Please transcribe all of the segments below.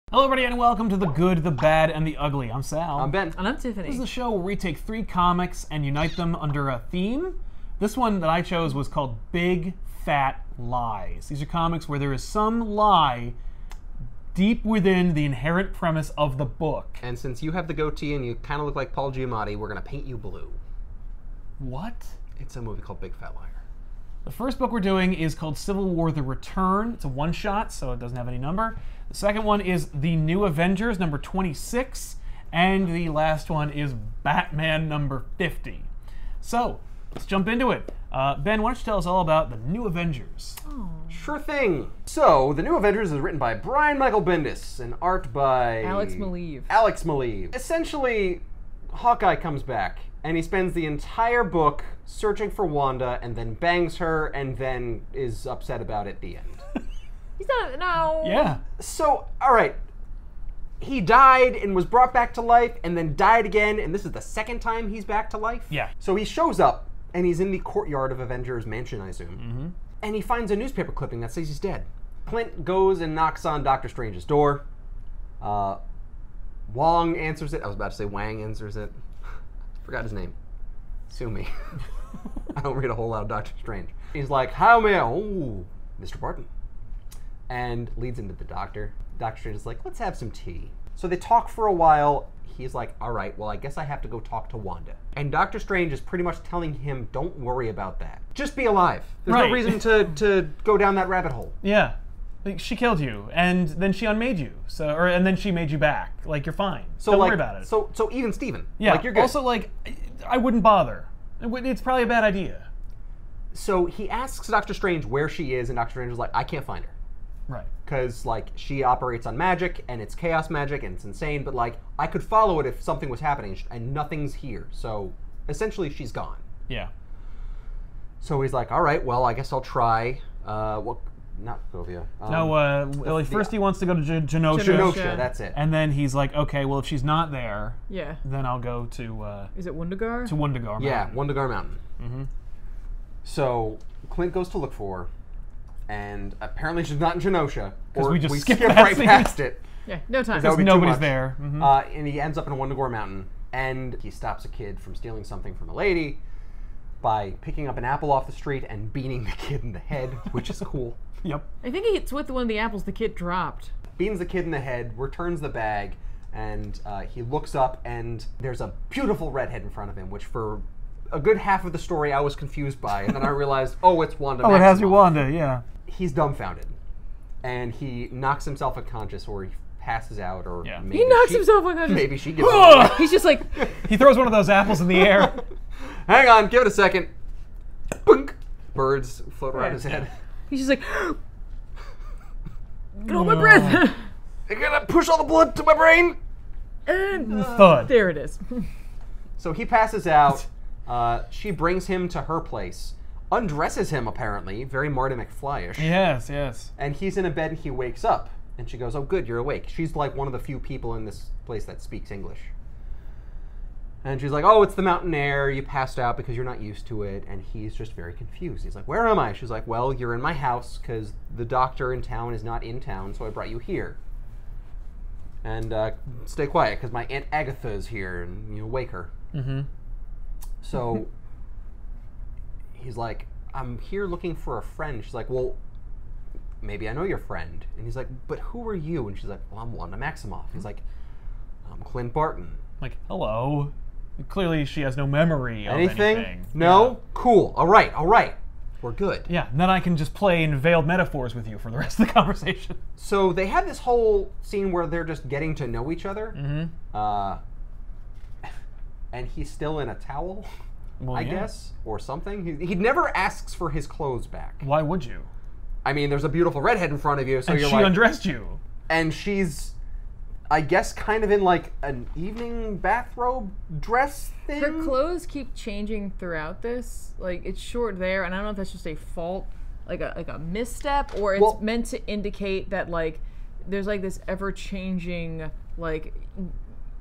Hello everybody and welcome to The Good, the Bad, and the Ugly. I'm Sal. I'm Ben. And I'm Tiffany. This is the show where we take 3 comics and unite them under a theme. This one that I chose was called Big Fat Lies. These are comics where there is some lie deep within the inherent premise of the book. And since you have the goatee and you kind of look like Paul Giamatti, we're going to paint you blue. What? It's a movie called Big Fat Liar. The first book we're doing is called Civil War: The Return. It's a one-shot, so it doesn't have any number. The second one is The New Avengers, number 26. And the last one is Batman, number 50. So, let's jump into it. Ben, why don't you tell us all about The New Avengers? Oh. Sure thing. So, The New Avengers is written by Brian Michael Bendis and art by... Alex Maleev. Alex Maleev. Essentially, Hawkeye comes back, and he spends the entire book searching for Wanda, and then bangs her, and then is upset about it at the end. He's not, no. Yeah. So, alright. He died and was brought back to life, and then died again, and this is the second time he's back to life? Yeah. So he shows up, and he's in the courtyard of Avengers Mansion, I assume. Mm-hmm. And he finds a newspaper clipping that says he's dead. Clint goes and knocks on Doctor Strange's door. Wong answers it. I was about to say Wang answers it. Forgot his name. Sue me. I don't read a whole lot of Doctor Strange. He's like, how may I... Oh, Mr. Barton. And leads him to the doctor. Doctor Strange is like, let's have some tea. So they talk for a while. He's like, all right, well, I guess I have to go talk to Wanda. And Doctor Strange is pretty much telling him, don't worry about that. Just be alive. There's Right. no reason to go down that rabbit hole. Yeah. Like, she killed you, and then she unmade you. And then she made you back. Like, you're fine. So Don't like, worry about it. So even Steven. Yeah. Like, you're good. Also, like, I wouldn't bother. It's probably a bad idea. So he asks Doctor Strange where she is, and Doctor Strange is like, I can't find her. Right. Because, like, she operates on magic, and it's chaos magic, and it's insane, but, like, I could follow it if something was happening, and nothing's here. So, essentially, she's gone. Yeah. So he's like, all right, well, I guess I'll try, not Sokovia. Well, first he wants to go to Genosha. Genosha, that's it. And then he's like, okay, well, if she's not there, Yeah. then I'll go to... Is it Wundagar? to Wundagar. Yeah, Wundagar Mountain. Mm-hmm. So, Clint goes to look for her, and apparently she's not in Genosha. 'Cause or we just skip skipped right that scene. past it. Yeah, no time. That would be too Nobody's much. there. Mm-hmm. And he ends up in Wundagar Mountain, and he stops a kid from stealing something from a lady by picking up an apple off the street and beating the kid in the head, which is cool. Yep. I think it's with one of the apples the kid dropped. Beans the kid in the head, returns the bag, and he looks up, and there's a beautiful redhead in front of him, which for a good half of the story I was confused by, and then I realized, oh, it's Wanda Oh, it has Maximoff. your Wanda, yeah. He's dumbfounded, and he knocks himself unconscious, or he passes out, or Yeah. maybe He knocks himself unconscious. Maybe she gives up. He's just like, He throws one of those apples in the air. Hang on, give it a second. Boink. Birds float around his head. he's just like, get all my breath. I gotta push all the blood to my brain. And Thud. there it is. So he passes out. She brings him to her place, undresses him apparently, very Marty McFly-ish. Yes, yes. And he's in a bed and he wakes up. And she goes, oh good, you're awake. She's like one of the few people in this place that speaks English. And she's like, oh, it's the mountain air. You passed out because you're not used to it. And he's just very confused. He's like, where am I? She's like, well, you're in my house because the doctor in town is not in town, so I brought you here. And stay quiet because my Aunt Agatha is here, and you know, wake her. Mm-hmm. So he's like, I'm here looking for a friend. She's like, well, maybe I know your friend. And he's like, but who are you? And she's like, well, I'm Wanda Maximoff. He's like, I'm Clint Barton. Like, hello. Clearly she has no memory of anything. No? Yeah. Cool. All right. We're good. Yeah, and then I can just play in veiled metaphors with you for the rest of the conversation. So they have this whole scene where they're just getting to know each other. Mm-hmm. And he's still in a towel, Well, I yeah. guess, or something. He never asks for his clothes back. Why would you? I mean, there's a beautiful redhead in front of you, so And you're she like... undressed you. And she's, I guess, kind of in like an evening bathrobe dress thing. Her clothes keep changing throughout this. Like, it's short there, and I don't know if that's just a fault, like a misstep, or it's meant to indicate that, like, there's like this ever-changing, like,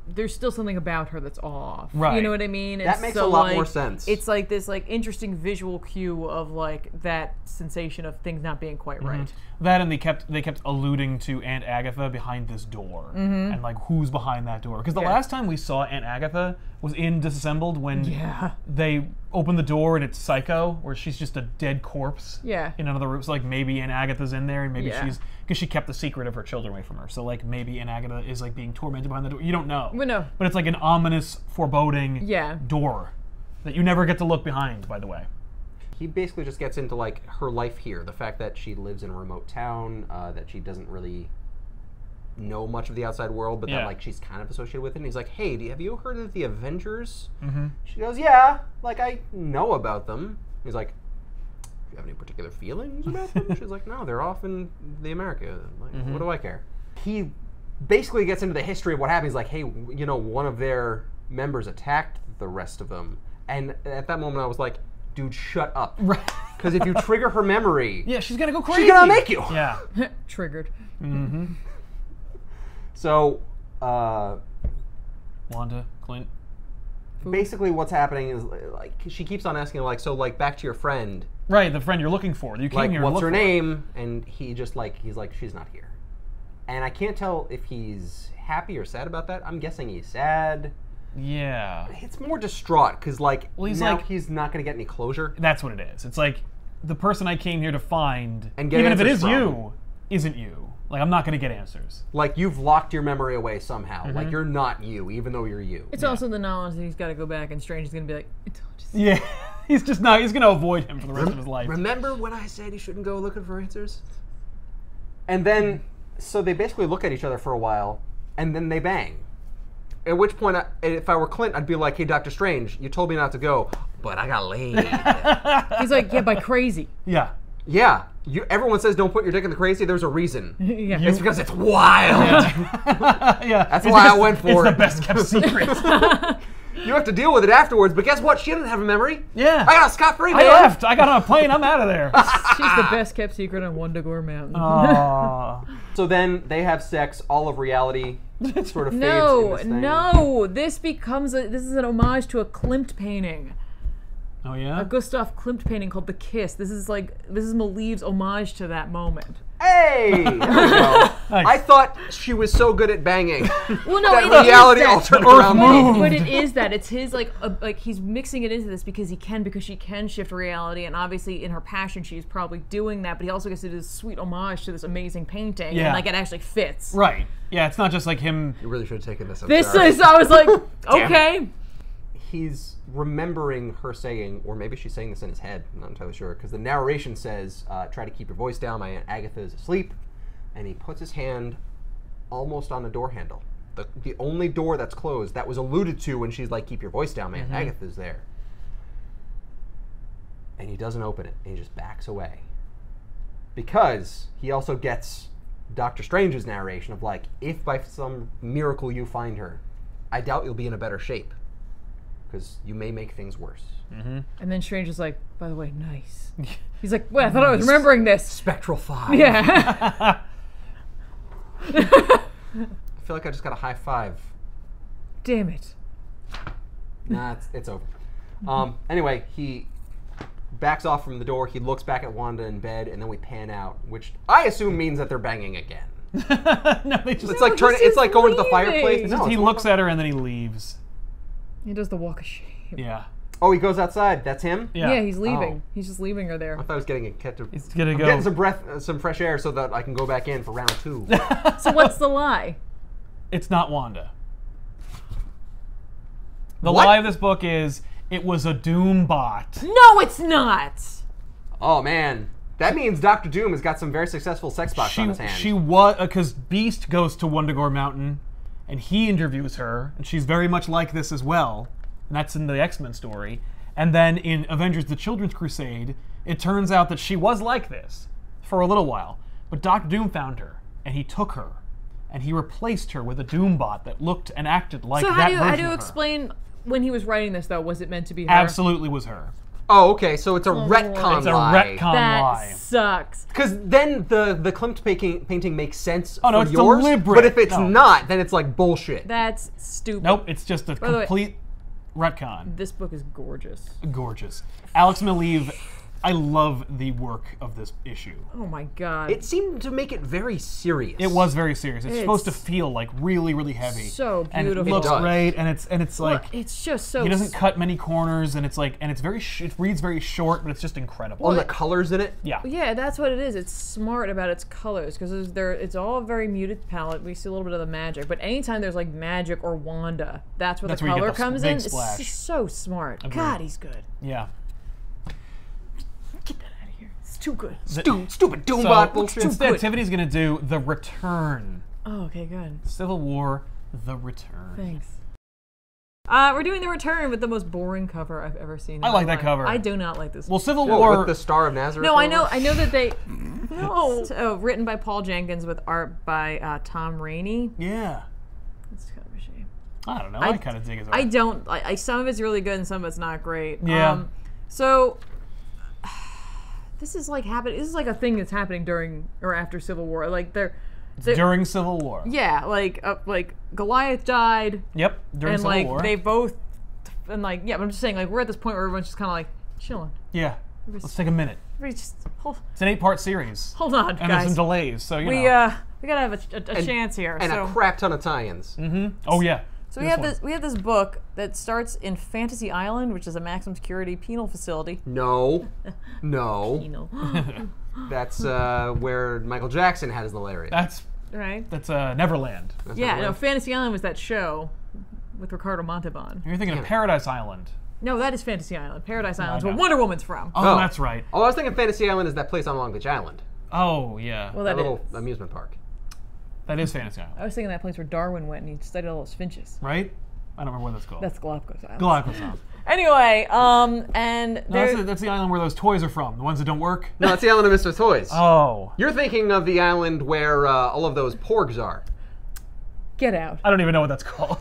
there's still something about her that's off. Right. You know what I mean? That makes a lot more sense. It's like this like interesting visual cue of like that sensation of things not being quite right. That, and they kept alluding to Aunt Agatha behind this door, and like who's behind that door? Because the last time we saw Aunt Agatha was in Disassembled when they open the door and it's Psycho, where she's just a dead corpse. Yeah. In another room. So like maybe Aunt Agatha's in there, and maybe she's because she kept the secret of her children away from her. So like maybe Aunt Agatha is like being tormented behind the door. You don't know. We know. But it's like an ominous, foreboding door that you never get to look behind. By the way. He basically just gets into like her life here, the fact that she lives in a remote town, that she doesn't really know much of the outside world, but that like she's kind of associated with it. And he's like, "Hey, have you heard of the Avengers?" She goes, "Yeah, like I know about them." He's like, "Do you have any particular feelings about them?" She's like, "No, they're off in the America. Like, what do I care?" He basically gets into the history of what happened. He's like, "Hey, you know, one of their members attacked the rest of them," and at that moment I was like, dude, shut up. Right. Because if you trigger her memory... Yeah, she's going to go crazy. She's going to make you. Yeah. Triggered. So, Wanda, Clint. Basically what's happening is, like, she keeps on asking, like, so, like, back to your friend. Right, the friend you're looking for. You came like, here what's her to look name? And he just, like, he's like, she's not here. And I can't tell if he's happy or sad about that. I'm guessing he's sad. Yeah. It's more distraught because, like, he's now like, he's not going to get any closure. That's what it is. It's like the person I came here to find, and get even if it is from. you, isn't you. Like, I'm not going to get answers. Like, you've locked your memory away somehow. Like, you're not you, even though you're you. It's also the knowledge that he's got to go back, and Strange is going to be like, it's all just... Yeah. He's just not, he's going to avoid him for the rest of his life. Remember when I said he shouldn't go looking for answers? And then, so they basically look at each other for a while, and then they bang. At which point, if I were Clint, I'd be like, "Hey, Dr. Strange, you told me not to go, but I got laid." He's like, "Yeah, by crazy." Yeah. Yeah. Everyone says don't put your dick in the crazy. There's a reason. Yeah. It's because it's wild. Yeah. That's why I went for it's it. It's the best kept secret. You have to deal with it afterwards, but guess what? She didn't have a memory. Yeah. I got scot-free, man. I left. I got on a plane. I'm out of there. She's the best kept secret on Wundagore Mountain. Aww. So then they have sex. All of reality sort of fades in this thing. No. This is an homage to a Klimt painting. Oh yeah. A Gustav Klimt painting called The Kiss. This is Malev's homage to that moment. Hey! There we go. Nice. I thought she was so good at banging. Well, no, that it reality is that. altered around. But it is that. It's his, like he's mixing it into this because she can shift reality, and obviously in her passion she's probably doing that, but he also gets to do this sweet homage to this amazing painting, and like it actually fits. Right. Yeah, it's not just like him. You really should have taken this. I was like, okay. He's remembering her saying, or maybe she's saying this in his head, I'm not entirely sure, because the narration says, try to keep your voice down, my Aunt Agatha is asleep, and he puts his hand almost on the door handle. The only door that's closed, that was alluded to when she's like, keep your voice down, my Aunt Agatha's there. And he doesn't open it, and he just backs away. Because he also gets Dr. Strange's narration of like, if by some miracle you find her, I doubt you'll be in a better shape. Because you may make things worse. And then Strange is like, by the way, nice. He's like, wait, I thought I was remembering this. Spectral 5. Yeah. I feel like I just got a high five. Damn it. Nah, it's over. Anyway, he backs off from the door. He looks back at Wanda in bed, and then we pan out, which I assume means that they're banging again. No, they just. It's like it's like going to the fireplace. No, he looks at her and then he leaves. He does the walk of shame. Yeah. Oh, he goes outside. That's him? Yeah, he's leaving. Oh. He's just leaving her there. I thought I was getting He's gonna go. I'm getting some fresh air so that I can go back in for round 2. So what's the lie? It's not Wanda. The What? lie of this book is it was a Doom bot. No, it's not. Oh, man. That means Dr. Doom has got some very successful sex bots on his hand. She was, because Beast goes to Wundagore Mountain, and he interviews her, and she's very much like this as well. And that's in the X-Men story. And then in Avengers: The Children's Crusade, it turns out that she was like this for a little while. But Dr. Doom found her, and he took her, and he replaced her with a Doom bot that looked and acted like that version of her. So how do you explain when he was writing this, though? Was it meant to be her? Absolutely was her. Oh, okay, so it's a retcon It's a lie. retcon That lie. sucks. Because then the Klimt painting makes sense Oh, no, for it's yours, deliberate. but if it's No. not, then it's like bullshit. That's stupid. Nope, it's just a the way- complete retcon. This book is gorgeous. Gorgeous. Alex Maleev, I love the work of this issue. Oh my god. It seemed to make it very serious. It was very serious. It's supposed to It's feel like really, really heavy. so And it beautiful. looks It does. great, and it's like it's just so he doesn't cut many corners, and it's like it reads very short, but it's just incredible. On the colors in it. Yeah. Yeah, that's what it is. It's smart about its colors because it's all a very muted palette. We see a little bit of the magic, but anytime there's like magic or Wanda, that's where That's the where you color get the comes big in. splash. It's so smart. Agreed. God, he's good. Yeah. Get that out of here. It's too good. Stupid So Doombot bullshit. instead, Tiffany's gonna do The Return. Oh, okay, good. Civil War, The Return. Thanks. We're doing The Return with the most boring cover I've ever seen. I in like my that life. cover. I do not like this. Well, Civil What, War. with the Star of Nazareth. No, I know over? that they. No. Oh, written by Paul Jenkins with art by Tom Rainey. Yeah. It's kind of a shame. I don't know. I kind of dig his art. I don't. Some of it's really good and some of it's not great. Yeah. So this is like happening. This is like a thing that's happening during or after Civil War. Like they're During Civil War. yeah, like Goliath died, Yep. During and Civil like War. they both, and like yeah. But I'm just saying like we're at this point where everyone's just kind of like chilling. Yeah. Let's take a minute. Everybody just It's an 8-part series. hold on, And there's guys. some delays, so you We know. we gotta have a chance here. And so. a crap ton of tie-ins. Oh yeah. So we have this book that starts in Fantasy Island, which is a maximum security penal facility. No. No. Penal. That's where Michael Jackson had his little area. That's Right? Neverland. That's Yeah, not no, where- Fantasy Island was that show with Ricardo Montalban. You're thinking of Paradise Island. No, that is Fantasy Island. Paradise Island's where know. Wonder Woman's from. Oh, that's right. Oh, I was thinking Fantasy Island is that place on Long Beach Island. Oh yeah. Well, That that little is. amusement park. That is Fantasy Island, I was thinking that place where Darwin went and he studied all those finches. right? I don't remember what that's called. That's Galapagos Island. Galapagos Island. Anyway, and No, there, that's the island where those toys are from. The ones that don't work. No, it's the island of Mr. Toys. Oh. You're thinking of the island where all of those porgs are. get out. I don't even know what that's called.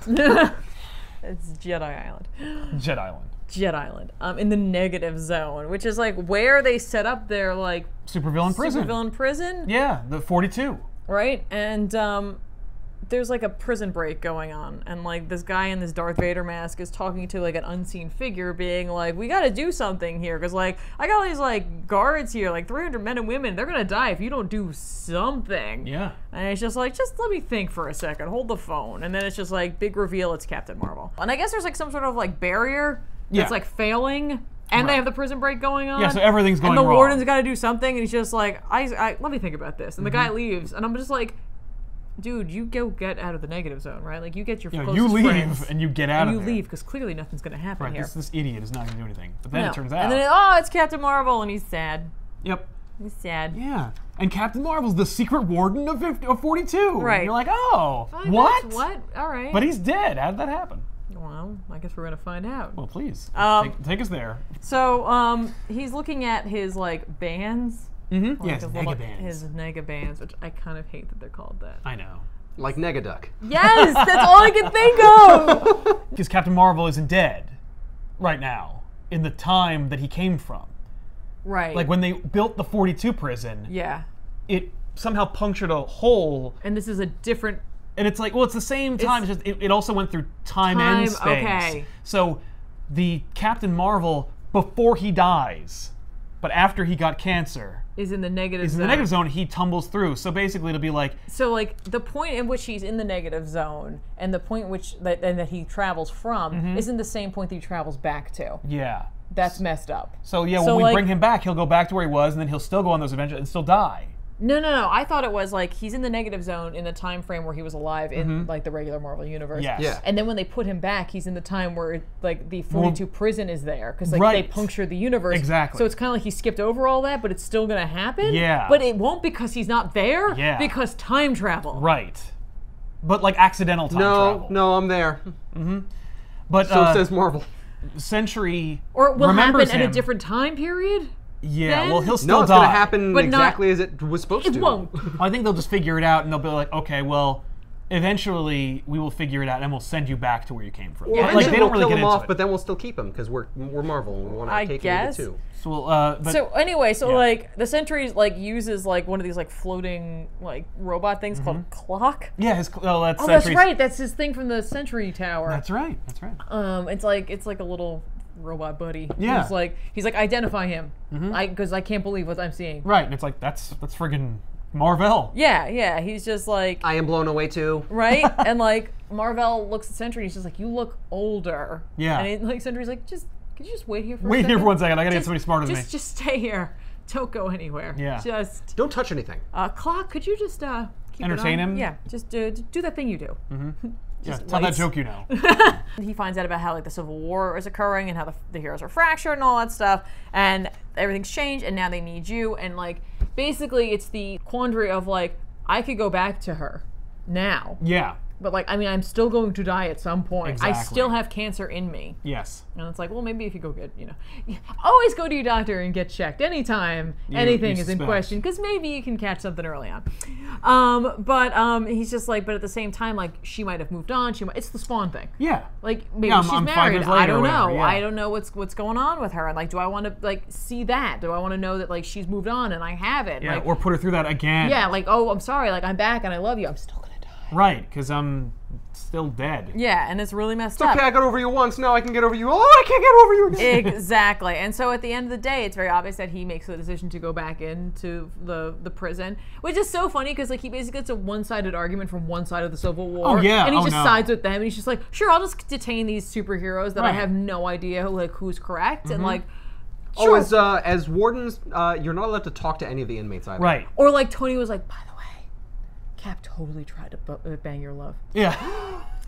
It's Jedi Island. Jet Island. Jet Island. In the negative zone, which is like where they set up their like Supervillain prison. supervillain prison. Yeah, the 42. Right? And there's like a prison break going on, and like this guy in this Darth Vader mask is talking to like an unseen figure, being like, "We got to do something here, because like I got all these like guards here, like 300 men and women. They're gonna die if you don't do something." Yeah. And it's just like, just let me think for a second. Hold the phone, and then it's just like big reveal. It's Captain Marvel, and I guess there's like some sort of like barrier that's Yeah. like failing. And they have the prison break going on. Yeah, so everything's going And the wrong. warden's got to do something, and he's just like, I let me think about this. And the guy leaves, and I'm just like, dude, you get out of the negative zone, right? Like, you get your closest you leave friends, and you get out and of you there. leave, because clearly nothing's going to happen Right, here. this idiot is not going to do anything. But then No. it turns out. And then, it's Captain Marvel, and he's sad. Yep. He's sad. Yeah. And Captain Marvel's the secret warden of 42. Right. And you're like, oh, Oh, what? that's what? All right. But he's dead. How did that happen? Well, I guess we're going to find out. Well, please. Take us there. So, he's looking at his, like, bands. Mm-hmm. Like Yes, his mega little- bands. His nega bands, which I kind of hate that they're called that. I know. Like Negaduck. Yes, that's all I can think of. Because Captain Marvel isn't dead right now in the time that he came from. Right. Like when they built the 42 prison, Yeah. it somehow punctured a hole. And this is a different. And it's like, well, it's the same time. It's just, it also went through time Time, and space. okay. So the Captain Marvel, before he dies, but after he got cancer, Is in the negative is in zone. the negative zone, he tumbles through. So basically it'll be like, So, like, the point in which he's in the negative zone and the point which that he travels from isn't the same point that he travels back to. yeah. That's messed up. So yeah, So, when we like- bring him back, he'll go back to where he was, and then he'll still go on those adventures and still die. No. I thought it was like he's in the negative zone in the time frame where he was alive in like the regular Marvel universe. Yes. Yeah. And then when they put him back, he's in the time where like the 42 prison is there because like they Right. punctured the universe. Exactly. So it's kind of like he skipped over all that, but it's still gonna happen. Yeah. But it won't because he's not there. Yeah. Because time travel. Right. But like accidental time travel. No, I'm there. But So says Marvel. Century Or it will remembers happen at a him. different time period. Yeah, then? well, he'll still No, it's die. going to happen But not- exactly as it was supposed It to. won't. I think they'll just figure it out, and they'll be like, okay, well, eventually we will figure it out and we'll send you back to where you came from. Yeah, like they don't really kill get him into off, it. but then we'll still keep him because we're Marvel and we want to I take guess. him too. So, we'll, So anyway, yeah. like the Sentry like uses like one of these like floating like robot things called Clock. yeah, that's Oh, that's Sentry's- right. That's his thing from the Sentry Tower. That's right. That's right. It's like a little robot buddy. Yeah. He's like identify him. Because I can't believe what I'm seeing. Right, and it's like that's friggin' mar-vell. Yeah. He's just like I am blown away too. right, and like mar-vell looks at Sentry. And he's just like, you look older. Yeah. And like Sentry's like, could you just wait here for a Wait second? here for 1 second. I gotta get somebody smarter than me. Just stay here. Don't go anywhere. Yeah. Just Don't touch anything. Clock. Could you just keep Entertain it on? him? Yeah. Just do that thing you do. Yeah, Just tell that waits. joke you know. He finds out about how like the Civil War is occurring and how the heroes are fractured and all that stuff, and everything's changed, and now they need you. And like basically, it's the quandary of like I could go back to her now, Yeah. but like I mean, I'm still going to die at some point. I Exactly. still have cancer in me. Yes. And it's like, well, maybe if you go get, always go to your doctor and get checked anytime anything you is in suspect. question, because maybe you can catch something early on. But he's just like, but at the same time, like, she might have moved on. It's the Spawn thing. Yeah. Like, maybe Yeah, she's I'm 5 married. years I later or don't whatever, know. yeah. I don't know what's going on with her. And like, do I want to like see that? Do I want to know that like she's moved on and I haven't? Yeah. Like, Or put her through that again. yeah, like, oh, I'm sorry. Like, I'm back and I love you. I'm still gonna die. Right, because I'm still dead. Yeah, and it's really messed up. Okay, I got over you once. Now I can get over you. Oh, I can't get over you again. Exactly. And so at the end of the day, it's very obvious that he makes the decision to go back into the prison, which is so funny because like he basically gets a one-sided argument from one side of the Civil War. Oh, yeah. And he Oh, just no. sides with them, and he's just like, sure, I'll just detain these superheroes that I Right. have no idea who's correct, and like, Oh, sure. as wardens, you're not allowed to talk to any of the inmates either. Right. Or like Tony was like, by the way, Cap totally tried to bang your love. Yeah.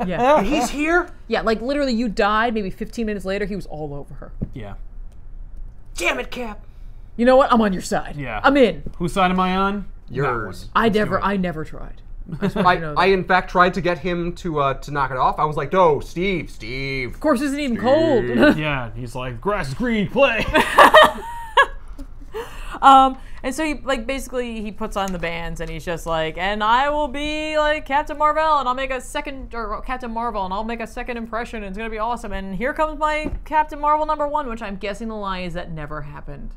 Yeah. He's here? Yeah, like literally you died, maybe 15 minutes later, he was all over her. Yeah. Damn it, Cap. You know what? I'm on your side. Yeah. I'm in. Whose side am I on? Yours. I never tried. I in fact tried to get him to knock it off. I was like, no, Steve. Of course, it isn't even cold. Yeah. He's like, grass is green, play. And so he basically he puts on the bands and he's just like, and I will be like Captain Mar-vell and I'll make a second, or Captain Marvel, and I'll make a second impression and it's gonna be awesome. And here comes my Captain Marvel #1, which I'm guessing the lie is that never happened.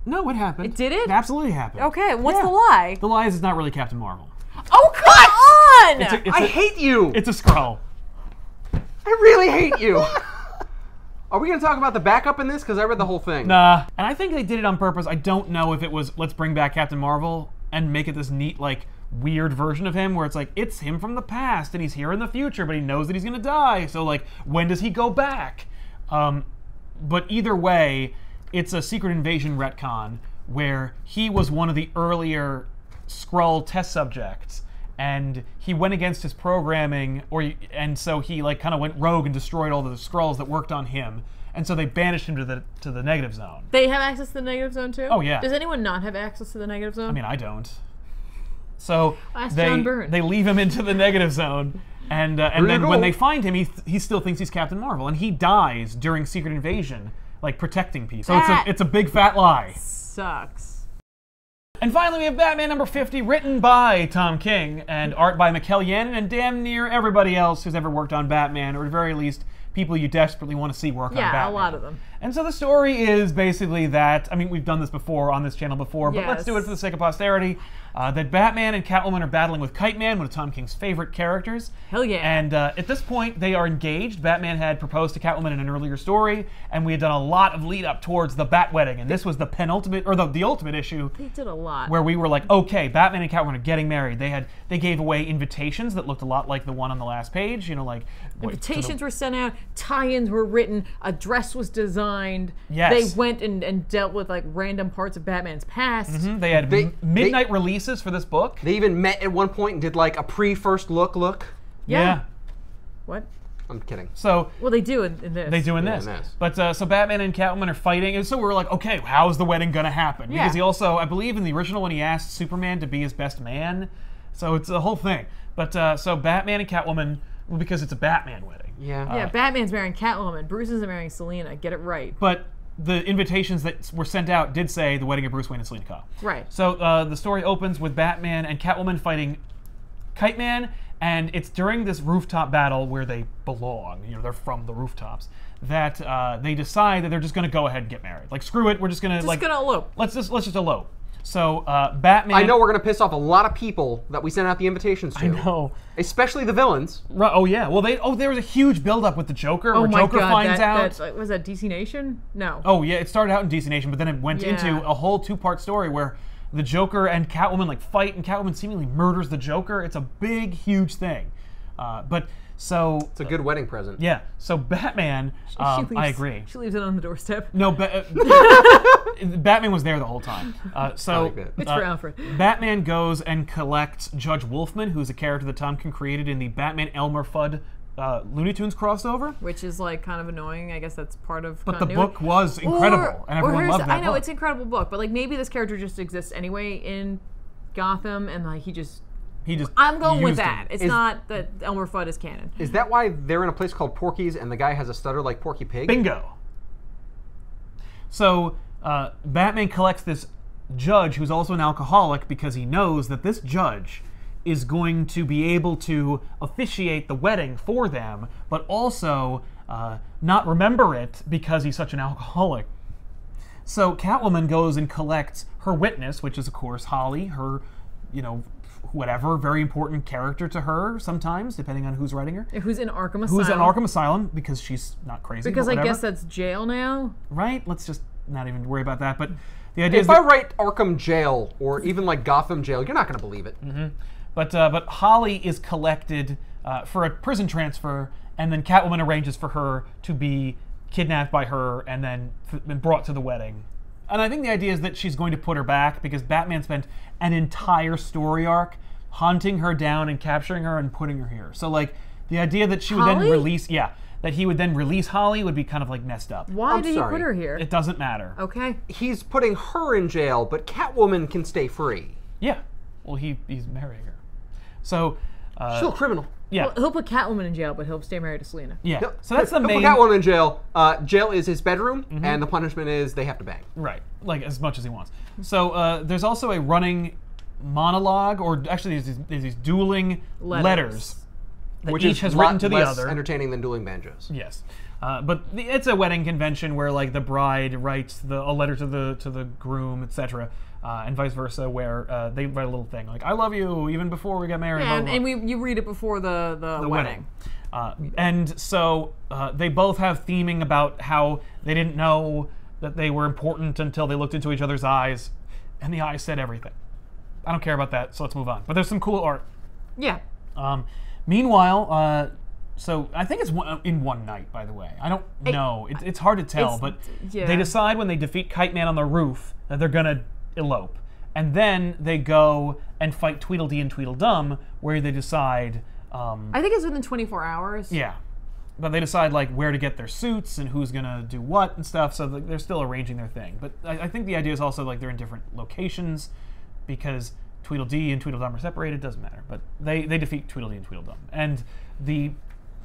No, it happened. Did it? It absolutely happened. Okay, what's Yeah. the lie? The lie is it's not really Captain Marvel. Oh, come on! It's I a, hate you. it's a Skrull. I really hate you. Are we going to talk about the backup in this? Because I read the whole thing. Nah. And I think they did it on purpose. I don't know if it was, let's bring back Captain Marvel and make it this neat, like, weird version of him where it's like, it's him from the past and he's here in the future, but he knows that he's going to die. So, like, when does he go back? But either way, it's a Secret Invasion retcon where he was one of the earlier Skrull test subjects. And he went against his programming, and so he like kind of went rogue and destroyed all the Skrulls that worked on him. And so they banished him to the negative zone. They have access to the negative zone too? Oh, yeah. Does anyone not have access to the negative zone? I mean, I don't. So Ask John Byrne. they leave him into the negative zone, and you then go. when they find him, he still thinks he's Captain Marvel, and he dies during Secret Invasion, like protecting people. So That- it's a big fat lie. Sucks. And finally, we have Batman #50, written by Tom King and art by Mikkel Yannon and damn near everybody else who's ever worked on Batman, or at the very least, people you desperately want to see work on Batman. Yeah, a lot of them. And so the story is basically that, I mean, we've done this before on this channel before, but let's do it for the sake of posterity, that Batman and Catwoman are battling with Kite Man, one of Tom King's favorite characters. Hell yeah. And at this point, they are engaged. Batman had proposed to Catwoman in an earlier story, and we had done a lot of lead up towards the Bat Wedding, and this was the penultimate, or the ultimate issue, They did a lot. where we were like, okay, Batman and Catwoman are getting married. They gave away invitations that looked a lot like the one on the last page, you know, like... Invitations were sent out, tie-ins were written, a dress was designed. Yes. They went and dealt with like random parts of Batman's past. They had They- midnight releases for this book. They even met at one point and did like a pre-first look. Yeah. What? I'm kidding. So Well, they do in this. they do in Yeah, this. in this. But so Batman and Catwoman are fighting, and so we're like, okay, how's the wedding gonna happen? Yeah. Because he also, I believe in the original one, he asked Superman to be his best man. So it's a whole thing. But so Batman and Catwoman, well, because it's a Batman wedding. Yeah. Yeah, Batman's marrying Catwoman. Bruce is marrying Selena. Get it right. But the invitations that were sent out did say the wedding of Bruce Wayne and Selena Kyle. Right. So the story opens with Batman and Catwoman fighting Kite Man And it's during this rooftop battle where they belong, you know, they're from the rooftops, that they decide that they're just going to go ahead and get married. Like, screw it, we're just going to, like... Just gonna elope. Let's just elope. So, Batman... I know we're going to piss off a lot of people that we sent out the invitations to. I know. Especially the villains. Oh, yeah. Well, there was a huge buildup with the Joker, Oh where my Joker God, finds out... was that DC Nation? No. Oh, yeah, it started out in DC Nation, but then it went into Yeah. a whole two-part story where the Joker and Catwoman, like, fight, and Catwoman seemingly murders the Joker. It's a big, huge thing. It's a good wedding present. Yeah, so Batman, I agree. She leaves it on the doorstep. No, Batman was there the whole time. So like that. It's for Alfred. Batman goes and collects Judge Wolfman, who's a character that Tom King created in the Batman Elmer Fudd Looney Tunes crossover. Which is like kind of annoying. I guess that's part of. But the continuity. book was incredible, and everyone loved that I know book. it's an incredible book, but like maybe this character just exists anyway in Gotham, and like he just. I'm going with used that. him. It's not that Elmer Fudd is canon. Is that why they're in a place called Porky's and the guy has a stutter like Porky Pig? Bingo. So Batman collects this judge who's also an alcoholic because he knows that this judge is going to be able to officiate the wedding for them, but also not remember it because he's such an alcoholic. So Catwoman goes and collects her witness, which is, of course, Holly, her, you know, whatever, very important character to her sometimes, depending on who's writing her. Who's in Arkham Asylum. Who's in Arkham Asylum, because she's not crazy. Because but I whatever. guess that's jail now. Right? Let's just not even worry about that. But the idea is If I that, write Arkham Jail or even like Gotham Jail, you're not going to believe it. but Holly is collected for a prison transfer, and then Catwoman arranges for her to be kidnapped by her and then brought to the wedding. And I think the idea is that she's going to put her back because Batman spent an entire story arc hunting her down and capturing her and putting her here. So, like, the idea that she would then Holly? release... Yeah, that he would then release Holly would be kind of, like, messed up. Why I'm did he sorry. put her here? It doesn't matter. Okay. He's putting her in jail, but Catwoman can stay free. Yeah. Well, he's marrying her. So... Still a criminal. yeah. Well, he'll put Catwoman in jail, but he'll stay married to Selena. Yeah. So that's the He'll main... put Catwoman in jail. Jail is his bedroom, and the punishment is they have to bang. Right, like as much as he wants. So there's also a running monologue, or actually there's these dueling letters that Which each is has a written lot to the less other. entertaining than dueling banjos. Yes, but it's a wedding convention where like the bride writes a letter to the groom, etc., and vice versa, where they write a little thing like "I love you" even before we get married. Yeah, blah, blah, blah. and you read it before the wedding. And so they both have theming about how they didn't know that they were important until they looked into each other's eyes, and the eyes said everything. I don't care about that, so let's move on. But there's some cool art. Yeah. Meanwhile, so I think it's in one night, by the way. I don't know. It's hard to tell, but yeah. they decide when they defeat Kite Man on the roof that they're going to elope. And then they go and fight Tweedledee and Tweedledum, where they decide... I think it's within 24 hours. Yeah. But they decide like where to get their suits and who's gonna do what and stuff. So they're still arranging their thing. But I think the idea is also like they're in different locations because Tweedledee and Tweedledum are separated. Doesn't matter. But they defeat Tweedledee and Tweedledum, and the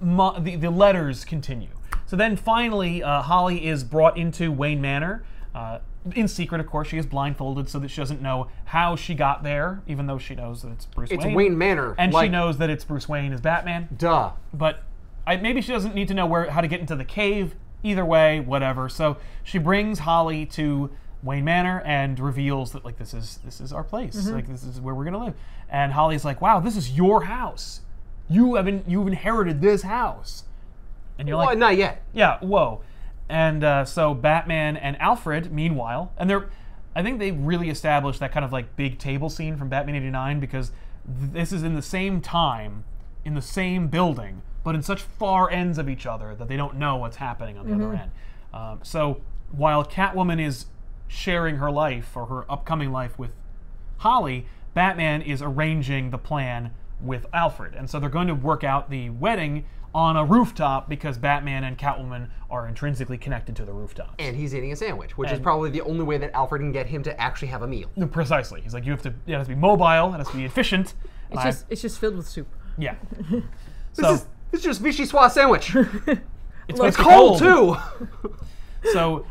letters continue. So then finally, Holly is brought into Wayne Manor. In secret, of course, she is blindfolded so that she doesn't know how she got there, even though she knows that it's Bruce Wayne. It's Wayne Manor. And she knows that it's Bruce Wayne as Batman. Duh. But maybe she doesn't need to know how to get into the cave. Either way, whatever. So she brings Holly to Wayne Manor and reveals that like this is our place. Like this is where we're gonna live. And Holly's like, "Wow, this is your house. You've inherited this house." And you're Well, like, not yet. "Yeah, whoa." And so Batman and Alfred, meanwhile, and I think they really established that kind of like big table scene from Batman '89 because this is in the same time, in the same building, but in such far ends of each other that they don't know what's happening on the other end. So while Catwoman is sharing her life or her upcoming life with Holly, Batman is arranging the plan with Alfred. And so they're going to work out the wedding on a rooftop because Batman and Catwoman are intrinsically connected to the rooftops. And he's eating a sandwich, which is probably the only way that Alfred can get him to actually have a meal. Precisely. He's like, it has to be mobile, it has to be efficient. It's just filled with soup. Yeah. This is just vichyssoise sandwich. It's cold too. So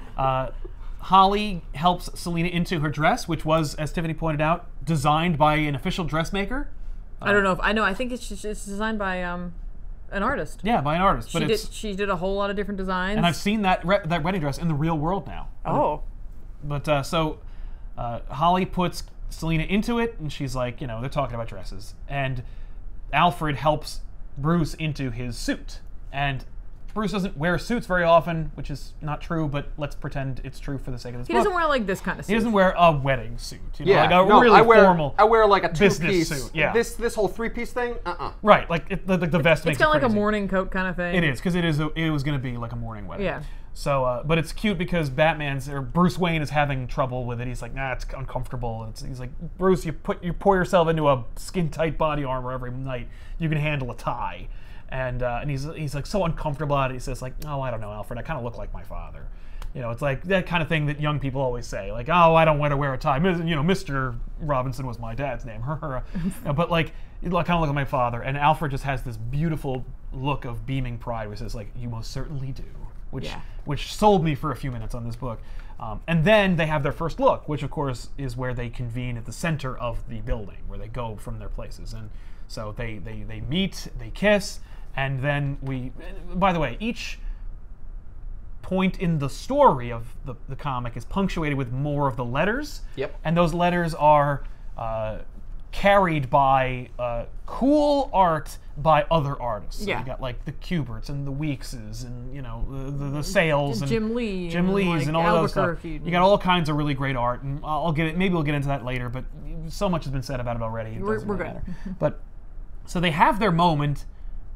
Holly helps Selena into her dress, which was, as Tiffany pointed out, designed by an official dressmaker. I don't know if I know. I think it's designed by an artist. Yeah, by an artist. But She did a whole lot of different designs. And I've seen that wedding dress in the real world now. Oh. But so Holly puts Selena into it, and she's like, you know, they're talking about dresses, and Alfred helps Bruce into his suit, and Bruce doesn't wear suits very often, which is not true, but let's pretend it's true for the sake of this book. He doesn't wear like this kind of suit. He doesn't wear a wedding suit. You know, Yeah, like a no, really formal. I wear like a business two-piece suit. Yeah. This whole three-piece thing. Right, like the vest makes It's kind of like a crazy. morning coat kind of thing. It is, because it was going to be like a morning wedding. Yeah. So, but it's cute because Bruce Wayne is having trouble with it. He's like, nah, it's uncomfortable. He's like, Bruce, you pour yourself into a skin-tight body armor every night. You can handle a tie. And he's like so uncomfortable at it. He says like, oh, I don't know, Alfred, I kind of look like my father. You know, it's like that kind of thing that young people always say, like, oh, I don't want to wear a tie. You know, Mr. Robinson was my dad's name. But like, I kind of look like my father. And Alfred just has this beautiful look of beaming pride, which is like, you most certainly do. Which sold me for a few minutes on this book. And then they have their first look, which of course is where they convene at the center of the building, where they go from their places. And so they meet, they kiss, and then by the way, each point in the story of the comic is punctuated with more of the letters. Yep. And those letters are carried by cool art by other artists. So yeah. You got like the Kuberts and the Weekses and, you know, the Sales and Jim Lee's like and all those stuff. You got all kinds of really great art, and maybe we'll get into that later, but so much has been said about it already. We're really good. matter. But so they have their moment,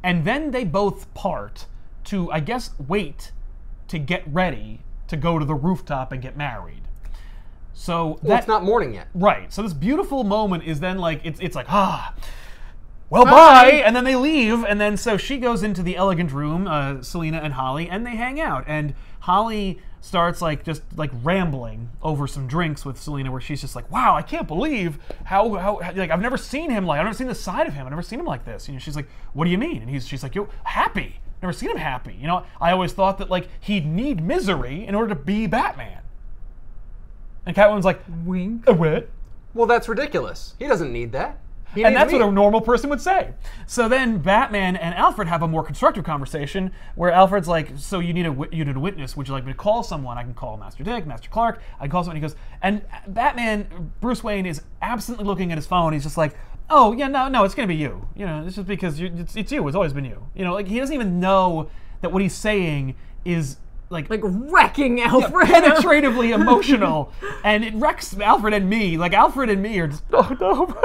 and then they both part to, I guess, wait to get ready to go to the rooftop and get married. So Well, it's not morning yet. right. So this beautiful moment is then like it's like well, bye, and then they leave, and then so she goes into the elegant room, Selena and Holly, and they hang out, and Holly starts like just like rambling over some drinks with Selena, where she's just like, wow, I can't believe how like I've never seen him like I've never seen this side of him. I've never seen him like this. You know, she's like, what do you mean? And she's like, yo, happy. Never seen him happy. You know, I always thought that like he'd need misery in order to be Batman. And Catwoman's like, wink. A what? Well, that's ridiculous. He doesn't need that. And that's what a normal person would say. So then Batman and Alfred have a more constructive conversation where Alfred's like, so you need a witness. Would you like me to call someone? I can call Master Dick, Master Clark. I can call someone. He goes, and Batman, Bruce Wayne, is absently looking at his phone. He's just like, oh, yeah, no, it's going to be you. You know, it's just because it's you. It's always been you. You know, like he doesn't even know that what he's saying is like wrecking Alfred. Penetratively emotional, and it wrecks Alfred and me. Like Alfred and me are just no.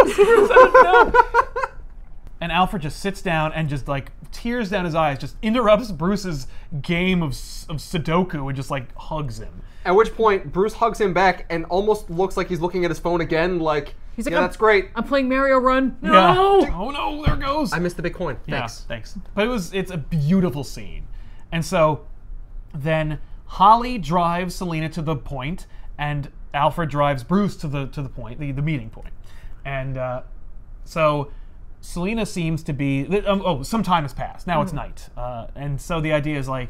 And Alfred just sits down and just like tears down his eyes, just interrupts Bruce's game of Sudoku and just like hugs him. At which point Bruce hugs him back and almost looks like he's looking at his phone again, like, he's like, yeah, that's great. I'm playing Mario Run. No. Yeah. Oh no, there it goes. I missed the big coin. Yeah, Thanks. thanks. But it's a beautiful scene, and so. Then Holly drives Selena to the point, and Alfred drives Bruce to the point, the meeting point. And so Selena seems to be... some time has passed. Now it's night. And so the idea is, like,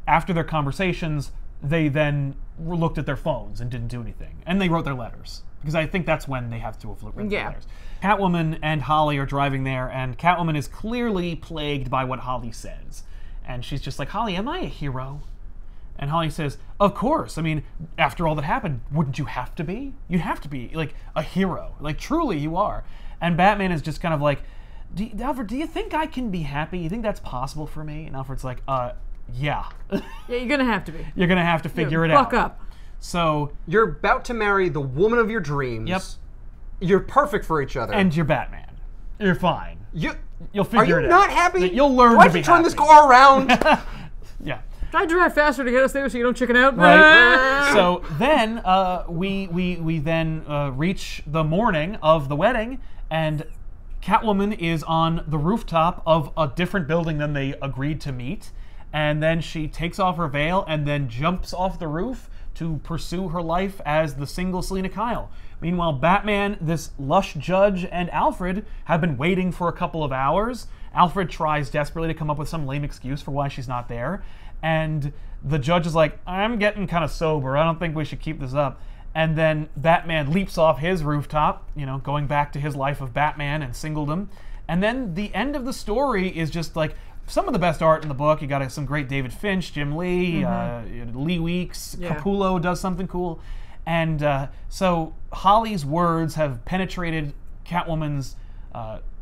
after their conversations, they then looked at their phones and didn't do anything. And they wrote their letters. Because I think that's when they have to have written their letters. Catwoman and Holly are driving there, and Catwoman is clearly plagued by what Holly says. And she's just like, Holly, am I a hero? And Holly says, of course. I mean, after all that happened, wouldn't you have to be? You'd have to be, like, a hero. Like, truly, you are. And Batman is just kind of like, Alfred, do you think I can be happy? You think that's possible for me? And Alfred's like, yeah. Yeah, you're going to have to be. You're going to have to figure it out. Buck up. So... You're about to marry the woman of your dreams. Yep. You're perfect for each other. And you're Batman. You're fine. You'll figure it out. Are you not happy? You'll learn to be Why'd you turn happy. this car around? Yeah. I drive faster to get us there so you don't chicken out. Right. So then we then reach the morning of the wedding, and Catwoman is on the rooftop of a different building than they agreed to meet, and then she takes off her veil and then jumps off the roof to pursue her life as the single Selena Kyle. Meanwhile, Batman, this lush judge, and Alfred have been waiting for a couple of hours. Alfred tries desperately to come up with some lame excuse for why she's not there. And the judge is like, I'm getting kind of sober. I don't think we should keep this up. and then Batman leaps off his rooftop, you know, going back to his life of Batman and singledom. And then the end of the story is just like some of the best art in the book. You got some great David Finch, Jim Lee, Lee Weeks, Capullo does something cool. And so Holly's words have penetrated Catwoman's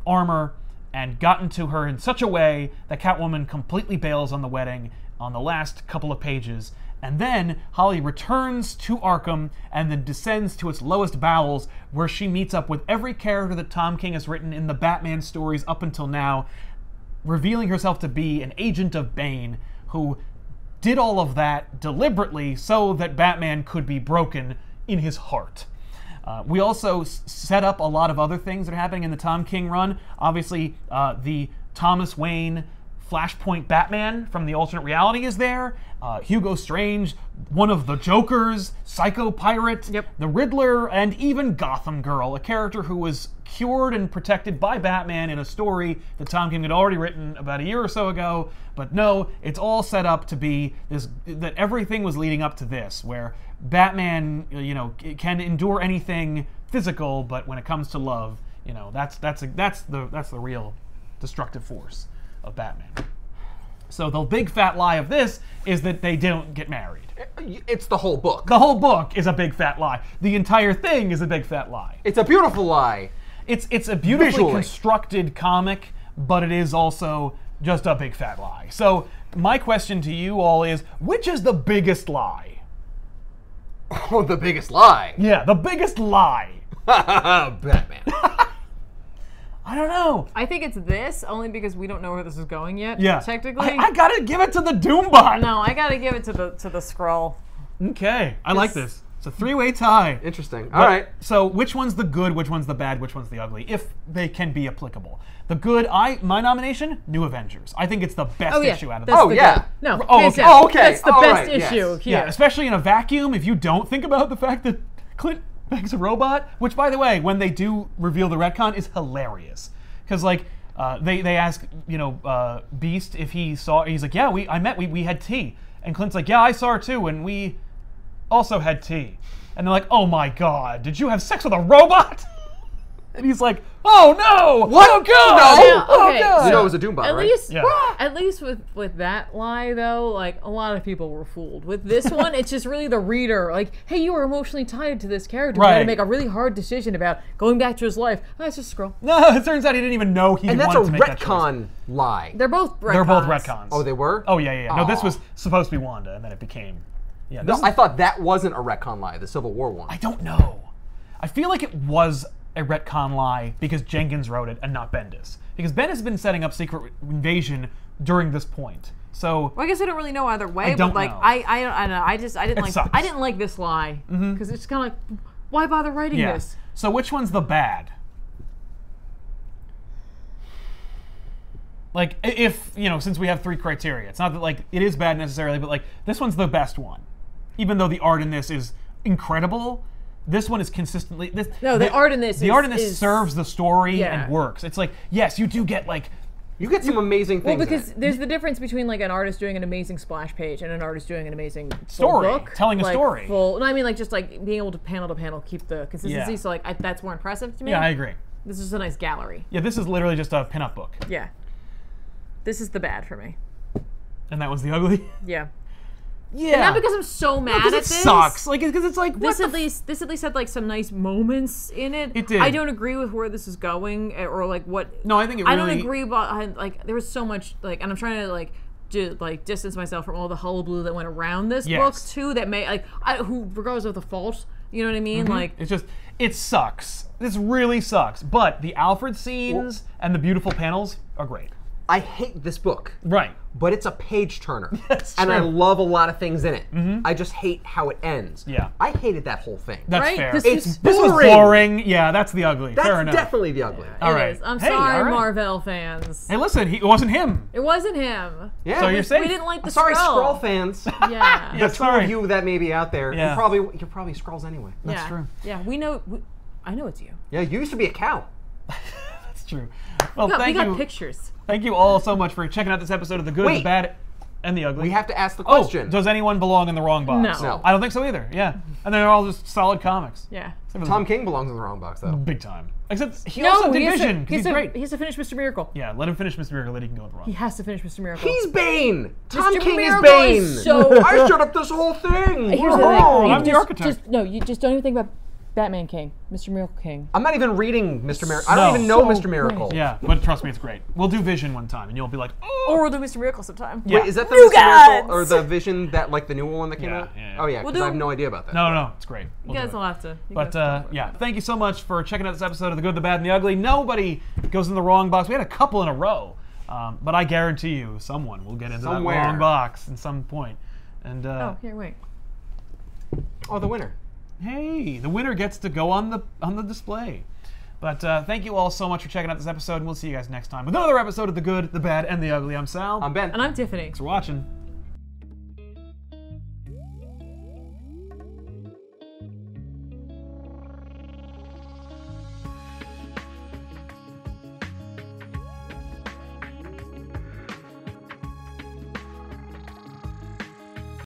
armor and gotten to her in such a way that Catwoman completely bails on the wedding on the last couple of pages. And then Holly returns to Arkham and then descends to its lowest bowels, where she meets up with every character that Tom King has written in the Batman stories up until now, revealing herself to be an agent of Bane who did all of that deliberately so that Batman could be broken in his heart. We also set up a lot of other things that are happening in the Tom King run. Obviously, the Thomas Wayne Flashpoint Batman from the alternate reality is there. Hugo Strange, one of the Jokers, Psycho Pirate, the Riddler, and even Gotham Girl, a character who was cured and protected by Batman in a story that Tom King had already written about a year or so ago. But no, it's all set up to be this, that everything was leading up to this, where Batman, you know, can endure anything physical, but when it comes to love, you know, that's the real destructive force of Batman. So the big fat lie of this is that they don't get married. It's the whole book. The whole book is a big fat lie. The entire thing is a big fat lie. It's a beautiful lie. It's a beautifully Visually constructed comic, but it is also just a big fat lie. So my question to you all is, which is the biggest lie? Oh, the biggest lie. Yeah, the biggest lie. Batman. I don't know. I think it's this, only because we don't know where this is going yet. Yeah. Technically. I gotta give it to the Doombot. No, I gotta give it to the Skrull. Okay, I like this. It's a three-way tie. Interesting. All right. So which one's the good, which one's the bad, which one's the ugly, if they can be applicable? The good, my nomination, New Avengers. I think it's the best issue out of this. Oh, yeah. No. Oh, okay. Oh, okay. That's the All best right, yes. issue here. Yeah, especially in a vacuum, if you don't think about the fact that Clint makes a robot, which, by the way, when they do reveal the retcon, is hilarious. Because, like, they ask, you know, Beast if he saw, he's like, yeah, we had tea. And Clint's like, yeah, I saw her too, and we also had tea. And they're like, oh my god, did you have sex with a robot? And he's like, oh no! What? Oh god! No! Yeah, Oh okay, god! You know it was a Doombot, At right? least, Yeah. at least with that lie though, like a lot of people were fooled. With this one, it's just really the reader, like, hey, you were emotionally tied to this character. You had Right. to make a really hard decision about going back to his life. Oh, it's just a Skrull. No, it turns out he didn't even know he And that's wanted a to make that choice. retcon lie. They're both retcons. They're both retcons. Oh, they were? Oh yeah, yeah, yeah. No, this Aw. was supposed to be Wanda, and then it became. Yeah, No, this I thought that wasn't a retcon lie, the Civil War one. I don't know. I feel like it was a retcon lie because Jenkins wrote it and not Bendis. Because Bendis has been setting up Secret Invasion during this point. So Well, I guess I don't really know either way. I don't but like, know. I don't know. I didn't like. sucks. I didn't like this lie because it's kind of like, why bother writing yeah. this? So which one's the bad? Like, if, you know, since we have three criteria, it's not that, like, it is bad necessarily, but, like, this one's the best one. Even though the art in this is incredible, this one is consistently... The art in this is serves the story Yeah. and works. It's like, yes, you do get, like... You get some amazing things. Well, because in it. there's the difference between like an artist doing an amazing splash page and an artist doing an amazing full Story, book, telling a like, story. Full, no, I mean like just like being able to panel keep the consistency. Yeah. So like that's more impressive to me. Yeah, I agree. This is a nice gallery. Yeah, this is literally just a pinup book. Yeah. This is the bad for me. And that was the ugly? Yeah. Yeah. And not because I'm so mad because at it this. sucks. Like, because it's like, what This the at least had like some nice moments in it. It did. I don't agree with where this is going or like what. No, I think it I don't really- agree about like there was so much like, and I'm trying to like distance myself from all the hullabaloo that went around this Yes. book too. That may like who regardless of the fault, you know what I mean? Like It's just, it sucks. This really sucks. But the Alfred scenes and the beautiful panels are great. I hate this book. Right. But it's a page turner. That's and I true. love a lot of things in it. I just hate how it ends. Yeah. I hated that whole thing. That's Right? fair. This It's is- This was boring. boring. Yeah, that's the ugly. That's Fair enough. definitely the ugly. All it right. is. I'm Hey, sorry, all right. mar-vell fans. Hey, listen, it wasn't him. It wasn't him. Yeah. So you're safe. We didn't like the Sorry, Skrull. Skrull fans. Yeah. Yeah, The two sorry. of you that may be out there, Yeah. you're probably Skrulls anyway. That's Yeah. true. Yeah, we know. I know it's you. Yeah, you used to be a cow. That's true. Well, We got thank you. pictures. Thank you all so much for checking out this episode of The Good, Wait. the Bad. and the ugly. We have to ask the Oh, question. does anyone belong in the wrong box? No. I don't think so either. Yeah, and they're all just solid comics. Yeah. Tom King belongs in the wrong box, though. Big time. Except he also did Vision, because he's great. He has to finish Mr. Miracle. Yeah, let him finish Mr. Miracle, then he can go in the wrong. He has to finish Mr. Miracle. He's Bane! Tom Mr. King Miracle is Bane! is so- I shut up this whole thing! Here's the Oh, thing. I'm the architect. You just don't even think about Batman King, Mr. Miracle King. I'm not even reading Mr. Miracle. I No. don't even know So Mr. Miracle. great. Yeah, but trust me, it's great. We'll do Vision one time, and you'll be like, oh! Or we'll do Mr. Miracle sometime. Yeah. Wait, is that the New Mr. Miracle Gods! or the Vision that, like, the new one that came Yeah, out? yeah. Oh, yeah, We'll because I do- have no idea about that. No, it's great. You We'll do guys it. will have to. But yeah, thank you so much for checking out this episode of The Good, the Bad, and the Ugly. Nobody goes in the wrong box. We had a couple in a row, but I guarantee you, someone will get into Somewhere. that wrong box at some point. And Oh, here, wait. Oh, the winner. hey, the winner gets to go on the display. But thank you all so much for checking out this episode, and we'll see you guys next time with another episode of The Good, the Bad, and the Ugly. I'm Sal. I'm Ben. And I'm Tiffany. Thanks for watching.